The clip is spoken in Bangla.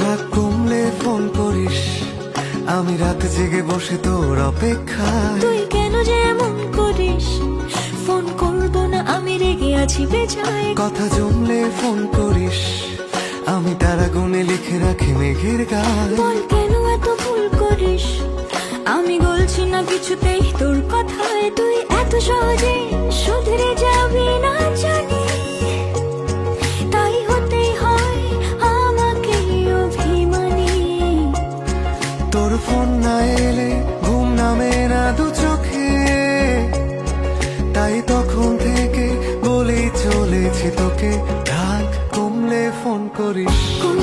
রাত কমলে ফোন করিস, আমি রাত জেগে বসে তোর অপেক্ষায়। তুই কেন যে এমন করিস, ফোন করব না আমি রেগে আছি বেজায়। কথা জমলে ফোন করিস, আমি তারা গুনে লিখে রাখি মেঘের গায়। বল কেন এত ভুল করিস, আমি বলছি না কিছুতেই তোর কথায়। তুই এত সহজে শুধরে যাবি না জানি, তাই হতেই হয় আমাকে অভিমানী। তোর ফোন না এলে ঘুম নামে না দু চোখে, তাই তখন থেকে বলেই চলেছি তোকে, রাত কমলে ফোন করিস। কোন